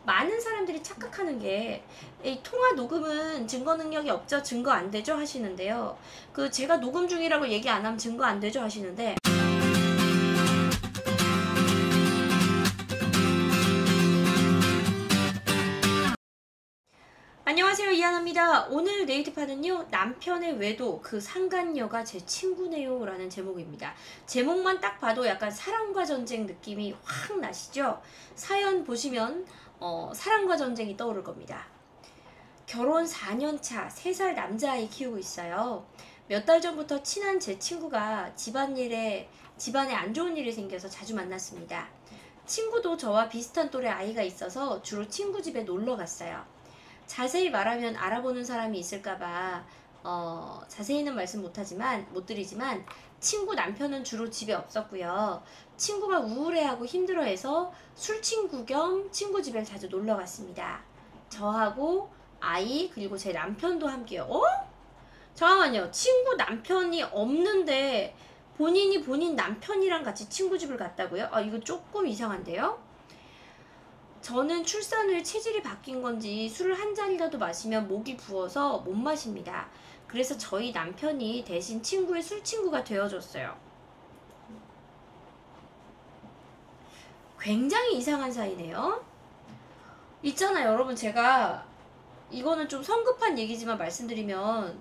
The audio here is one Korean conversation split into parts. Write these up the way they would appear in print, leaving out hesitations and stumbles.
많은 사람들이 착각하는 게 이 통화 녹음은 증거 능력이 없죠. 증거 안 되죠 하시는데요. 제가 녹음 중이라고 얘기 안 하면 증거 안 되죠 하시는데 안녕하세요, 이하나입니다. 오늘 네이트판은요, 남편의 외도 그 상간녀가 제 친구네요 라는 제목입니다. 제목만 딱 봐도 약간 사랑과 전쟁 느낌이 확 나시죠? 사연 보시면 사랑과 전쟁이 떠오를 겁니다. 결혼 4년차 3살 남자아이 키우고 있어요. 몇 달 전부터 친한 제 친구가 집안에 안 좋은 일이 생겨서 자주 만났습니다. 친구도 저와 비슷한 또래 아이가 있어서 주로 친구 집에 놀러 갔어요. 자세히 말하면 알아보는 사람이 있을까봐 자세히는 말씀 못 드리지만 친구 남편은 주로 집에 없었고요. 친구가 우울해하고 힘들어해서 술친구 겸 친구 집에 자주 놀러 갔습니다. 저하고 아이 그리고 제 남편도 함께요. 잠깐만요. 친구 남편이 없는데 본인이 본인 남편이랑 같이 친구 집을 갔다고요? 이거 조금 이상한데요? 저는 출산 후에 체질이 바뀐 건지 술을 한 잔이라도 마시면 목이 부어서 못 마십니다. 그래서 저희 남편이 대신 친구의 술친구가 되어줬어요. 굉장히 이상한 사이네요. 있잖아요, 여러분. 제가 이거는 좀 성급한 얘기지만 말씀드리면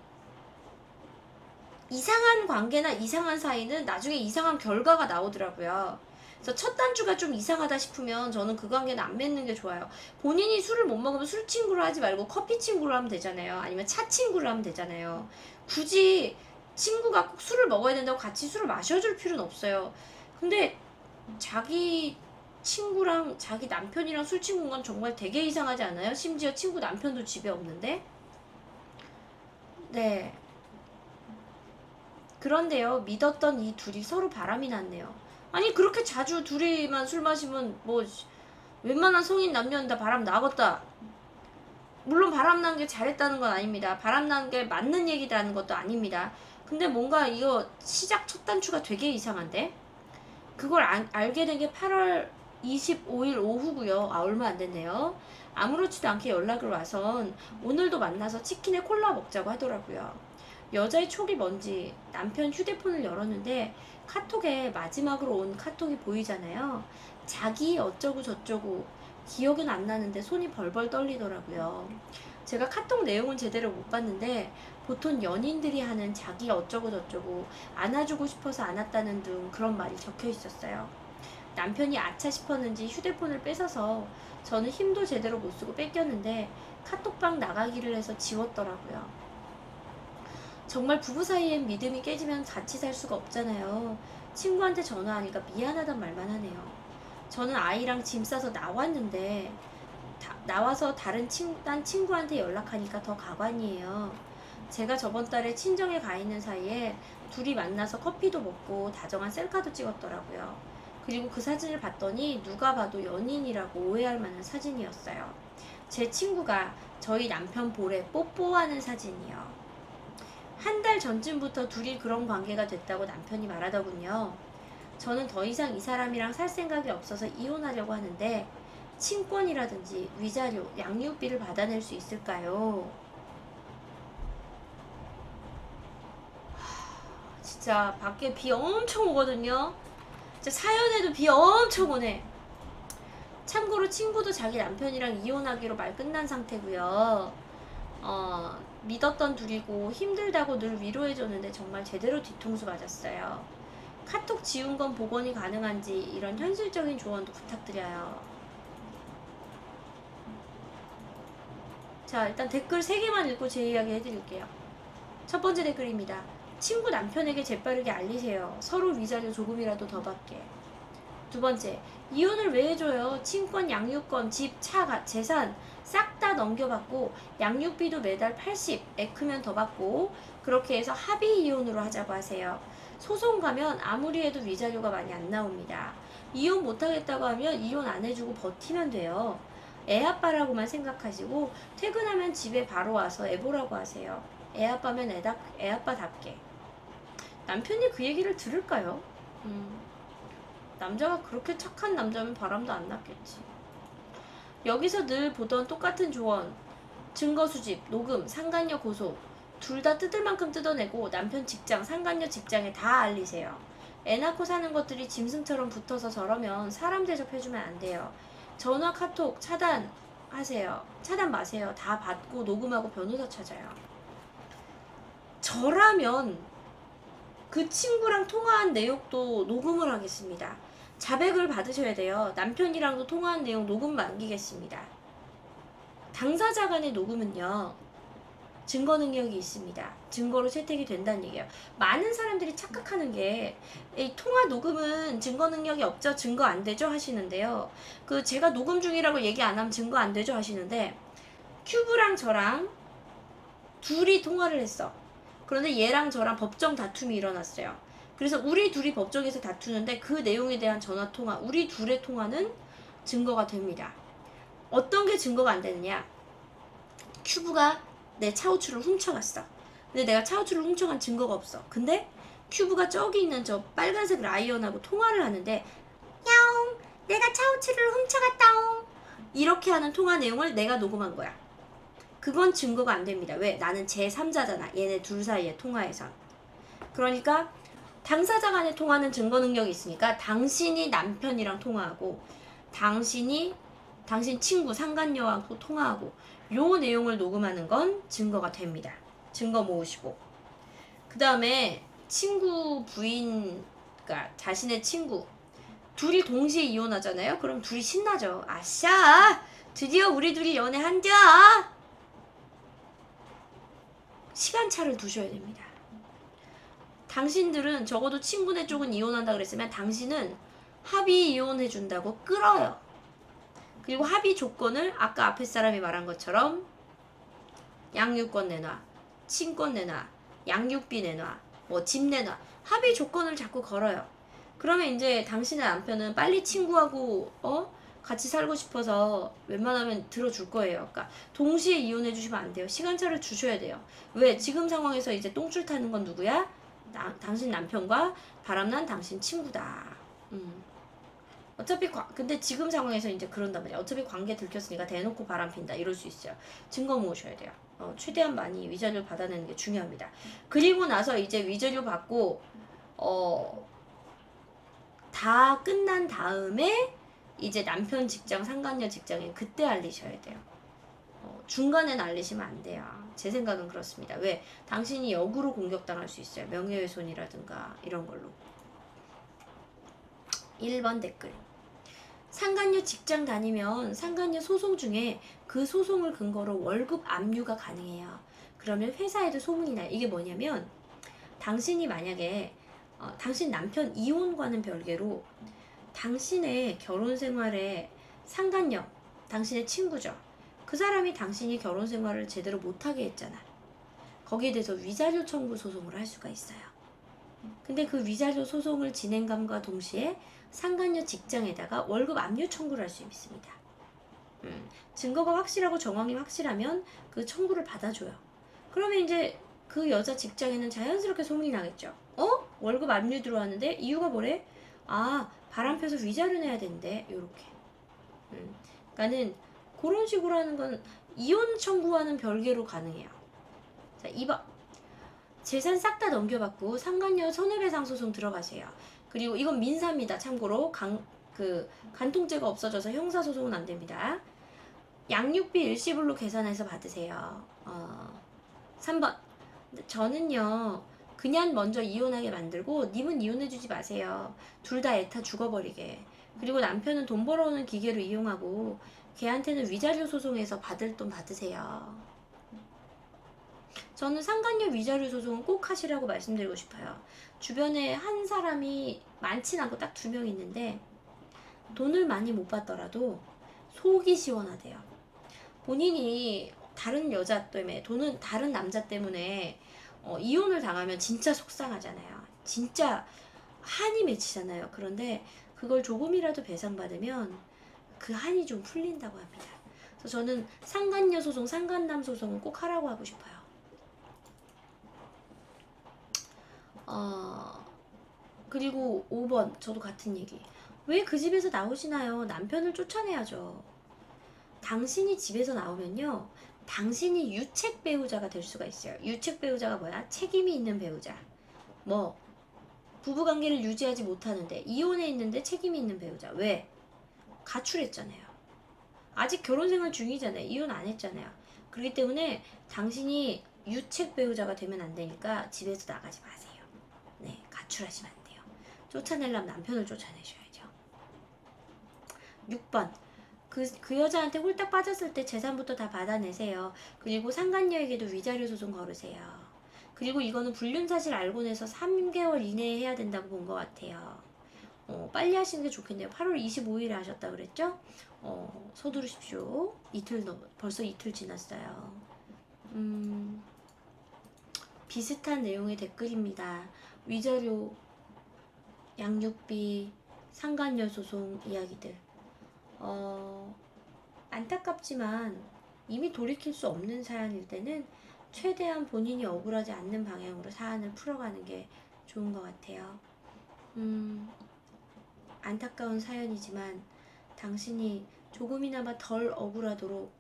이상한 관계나 이상한 사이는 나중에 이상한 결과가 나오더라고요. 그래서 첫 단추가 좀 이상하다 싶으면 저는 그 관계는 안 맺는 게 좋아요. 본인이 술을 못 먹으면 술 친구를 하지 말고 커피 친구를 하면 되잖아요. 아니면 차 친구를 하면 되잖아요. 굳이 친구가 꼭 술을 먹어야 된다고 같이 술을 마셔줄 필요는 없어요. 근데 자기 친구랑 자기 남편이랑 술 친구인 건 정말 되게 이상하지 않아요? 심지어 친구 남편도 집에 없는데? 네. 그런데요, 믿었던 이 둘이 서로 바람이 났네요. 아니, 그렇게 자주 둘이만 술 마시면 뭐 웬만한 성인 남녀는 다 바람 나겠다. 물론 바람 난 게 잘했다는 건 아닙니다. 바람 난 게 맞는 얘기라는 것도 아닙니다. 근데 뭔가 이거 시작 첫 단추가 되게 이상한데? 그걸 알게 된 게 8월 25일 오후고요. 얼마 안 됐네요. 아무렇지도 않게 연락을 와선 오늘도 만나서 치킨에 콜라 먹자고 하더라고요. 여자의 촉이 뭔지 남편 휴대폰을 열었는데 카톡에 마지막으로 온 카톡이 보이잖아요. 자기 어쩌고 저쩌고 기억은 안 나는데 손이 벌벌 떨리더라고요. 제가 카톡 내용은 제대로 못 봤는데 보통 연인들이 하는 자기 어쩌고 저쩌고 안아주고 싶어서 안았다는 등 그런 말이 적혀 있었어요. 남편이 아차 싶었는지 휴대폰을 뺏어서 저는 힘도 제대로 못 쓰고 뺏겼는데 카톡방 나가기를 해서 지웠더라고요. 정말 부부 사이엔 믿음이 깨지면 같이 살 수가 없잖아요. 친구한테 전화하니까 미안하단 말만 하네요. 저는 아이랑 짐 싸서 나왔는데 나와서 딴 친구한테 연락하니까 더 가관이에요. 제가 저번 달에 친정에 가 있는 사이에 둘이 만나서 커피도 먹고 다정한 셀카도 찍었더라고요. 그리고 그 사진을 봤더니 누가 봐도 연인이라고 오해할 만한 사진이었어요. 제 친구가 저희 남편 볼에 뽀뽀하는 사진이요. 한 달 전쯤부터 둘이 그런 관계가 됐다고 남편이 말하더군요. 저는 더 이상 이 사람이랑 살 생각이 없어서 이혼하려고 하는데 친권이라든지 위자료, 양육비를 받아낼 수 있을까요? 진짜 밖에 비 엄청 오거든요. 진짜 사연에도 비 엄청 오네. 참고로 친구도 자기 남편이랑 이혼하기로 말 끝난 상태고요. 믿었던 둘이고 힘들다고 늘 위로해줬는데 정말 제대로 뒤통수 맞았어요. 카톡 지운 건 복원이 가능한지 이런 현실적인 조언도 부탁드려요. 자, 일단 댓글 3개만 읽고 제 이야기 해드릴게요. 첫 번째 댓글입니다. 친구 남편에게 재빠르게 알리세요. 서로 위자료 조금이라도 더 받게. 두 번째, 이혼을 왜 해줘요? 친권, 양육권, 집, 차, 재산 싹 다 넘겨받고 양육비도 매달 80, 애 크면 더 받고 그렇게 해서 합의 이혼으로 하자고 하세요. 소송 가면 아무리 해도 위자료가 많이 안 나옵니다. 이혼 못하겠다고 하면 이혼 안 해주고 버티면 돼요. 애 아빠라고만 생각하시고 퇴근하면 집에 바로 와서 애 보라고 하세요. 애 아빠면 애 아빠답게. 남편이 그 얘기를 들을까요? 남자가 그렇게 착한 남자면 바람도 안 났겠지. 여기서 늘 보던 똑같은 조언, 증거 수집, 녹음, 상간녀 고소 둘 다 뜯을 만큼 뜯어내고 남편 직장, 상간녀 직장에 다 알리세요. 애 낳고 사는 것들이 짐승처럼 붙어서 저러면 사람 대접해주면 안 돼요. 전화 카톡 차단하세요. 차단 마세요. 다 받고 녹음하고 변호사 찾아요. 저라면 그 친구랑 통화한 내용도 녹음을 하겠습니다. 자백을 받으셔야 돼요. 남편이랑도 통화한 내용 녹음 남기겠습니다. 당사자 간의 녹음은요, 증거 능력이 있습니다. 증거로 채택이 된다는 얘기예요. 많은 사람들이 착각하는 게 이 통화 녹음은 증거 능력이 없죠. 증거 안 되죠 하시는데요. 그 제가 녹음 중이라고 얘기 안 하면 증거 안 되죠 하시는데, 큐브랑 저랑 둘이 통화를 했어. 그런데 얘랑 저랑 법정 다툼이 일어났어요. 그래서 우리 둘이 법정에서 다투는데 그 내용에 대한 전화 통화, 우리 둘의 통화는 증거가 됩니다. 어떤 게 증거가 안 되느냐? 큐브가 내 차우추를 훔쳐갔어. 근데 내가 차우추를 훔쳐간 증거가 없어. 근데 큐브가 저기 있는 저 빨간색 라이언하고 통화를 하는데, 야옹, 내가 차우추를 훔쳐갔다옹, 이렇게 하는 통화 내용을 내가 녹음한 거야. 그건 증거가 안 됩니다. 왜? 나는 제3자잖아. 얘네 둘 사이의 통화에선. 그러니까 당사자 간의 통화는 증거 능력이 있으니까 당신이 남편이랑 통화하고 당신 친구 상간녀하고 통화하고 요 내용을 녹음하는 건 증거가 됩니다. 증거 모으시고, 그 다음에 친구 부인, 그러니까 자신의 친구 둘이 동시에 이혼하잖아요. 그럼 둘이 신나죠. 아싸, 드디어 우리 둘이 연애한다. 시간차를 두셔야 됩니다. 당신들은 적어도 친구네 쪽은 이혼한다 그랬으면 당신은 합의 이혼해준다고 끌어요. 그리고 합의 조건을 아까 앞에 사람이 말한 것처럼 양육권 내놔, 친권 내놔, 양육비 내놔, 뭐 집 내놔, 합의 조건을 자꾸 걸어요. 그러면 이제 당신의 남편은 빨리 친구하고 같이 살고 싶어서 웬만하면 들어줄 거예요. 그러니까 동시에 이혼해 주시면 안 돼요. 시간차를 주셔야 돼요. 왜? 지금 상황에서 이제 똥줄 타는 건 누구야? 당신 남편과 바람난 당신 친구다. 어차피 근데 지금 상황에서 이제 그런단 말이야. 어차피 관계 들켰으니까 대놓고 바람핀다 이럴 수 있어요. 증거 모으셔야 돼요. 최대한 많이 위자료 받아내는 게 중요합니다. 그리고 나서 이제 위자료 받고 다 끝난 다음에 이제 남편 직장, 상간녀 직장에 그때 알리셔야 돼요. 중간엔 알리시면 안 돼요. 제 생각은 그렇습니다. 왜? 당신이 역으로 공격당할 수 있어요. 명예훼손이라든가 이런 걸로. 1번 댓글. 상간녀 직장 다니면 상간녀 소송 중에 그 소송을 근거로 월급 압류가 가능해요. 그러면 회사에도 소문이 나요. 이게 뭐냐면 당신이 만약에 당신 남편 이혼과는 별개로 당신의 결혼 생활에 상간녀, 당신의 친구죠. 그 사람이 당신이 결혼 생활을 제대로 못하게 했잖아. 거기에 대해서 위자료 청구 소송을 할 수가 있어요. 근데 그 위자료 소송을 진행감과 동시에 상간녀 직장에다가 월급 압류 청구를 할 수 있습니다. 증거가 확실하고 정황이 확실하면 그 청구를 받아줘요. 그러면 이제 그 여자 직장에는 자연스럽게 소문이 나겠죠. 월급 압류 들어왔는데 이유가 뭐래? 바람 펴서 위자료 내야 된대. 요렇게. 그러니까는 그런 식으로 하는 건 이혼 청구와는 별개로 가능해요. 자, 2번. 재산 싹 다 넘겨받고 상간녀 손해배상 소송 들어가세요. 그리고 이건 민사입니다. 참고로 간통죄가 없어져서 형사소송은 안 됩니다. 양육비 일시불로 계산해서 받으세요. 3번. 저는요, 그냥 먼저 이혼하게 만들고 님은 이혼해주지 마세요. 둘 다 애타 죽어버리게. 그리고 남편은 돈 벌어오는 기계로 이용하고 걔한테는 위자료 소송해서 받을 돈 받으세요. 저는 상간녀 위자료 소송은 꼭 하시라고 말씀드리고 싶어요. 주변에 한 사람이 많진 않고 딱 2명 있는데 돈을 많이 못 받더라도 속이 시원하대요. 본인이 다른 여자 때문에 다른 남자 때문에 이혼을 당하면 진짜 속상하잖아요. 진짜 한이 맺히잖아요. 그런데 그걸 조금이라도 배상받으면 그 한이 좀 풀린다고 합니다. 그래서 저는 상간녀 소송, 상간남 소송은 꼭 하라고 하고 싶어요. 그리고 5번 저도 같은 얘기. 왜 그 집에서 나오시나요? 남편을 쫓아내야죠. 당신이 집에서 나오면요, 당신이 유책 배우자가 될 수가 있어요. 유책 배우자가 뭐야? 책임이 있는 배우자. 뭐 부부관계를 유지하지 못하는데 이혼해 있는데 책임이 있는 배우자. 왜? 가출했잖아요. 아직 결혼생활 중이잖아요. 이혼 안 했잖아요. 그렇기 때문에 당신이 유책 배우자가 되면 안 되니까 집에서 나가지 마세요. 네, 가출하시면 안 돼요. 쫓아내려면 남편을 쫓아내셔야죠. 6번. 그 여자한테 홀딱 빠졌을 때 재산부터 다 받아내세요. 그리고 상간녀에게도 위자료 소송 걸으세요. 그리고 이거는 불륜 사실 알고 나서 3개월 이내에 해야 된다고 본 것 같아요. 빨리 하시는 게 좋겠네요. 8월 25일에 하셨다 그랬죠? 서두르십시오. 벌써 이틀 지났어요. 비슷한 내용의 댓글입니다. 위자료, 양육비, 상간녀 소송 이야기들. 안타깝지만 이미 돌이킬 수 없는 사안일 때는 최대한 본인이 억울하지 않는 방향으로 사안을 풀어가는 게 좋은 것 같아요. 안타까운 사연이지만 당신이 조금이나마 덜 억울하도록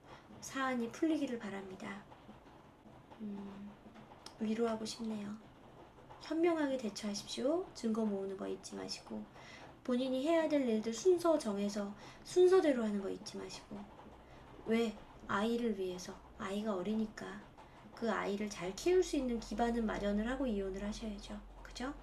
사안이 풀리기를 바랍니다. 위로하고 싶네요. 현명하게 대처하십시오. 증거 모으는 거 잊지 마시고, 본인이 해야 될 일들 순서 정해서 순서대로 하는 거 잊지 마시고. 왜? 아이를 위해서. 아이가 어리니까 그 아이를 잘 키울 수 있는 기반은 마련을 하고 이혼을 하셔야죠. 그죠?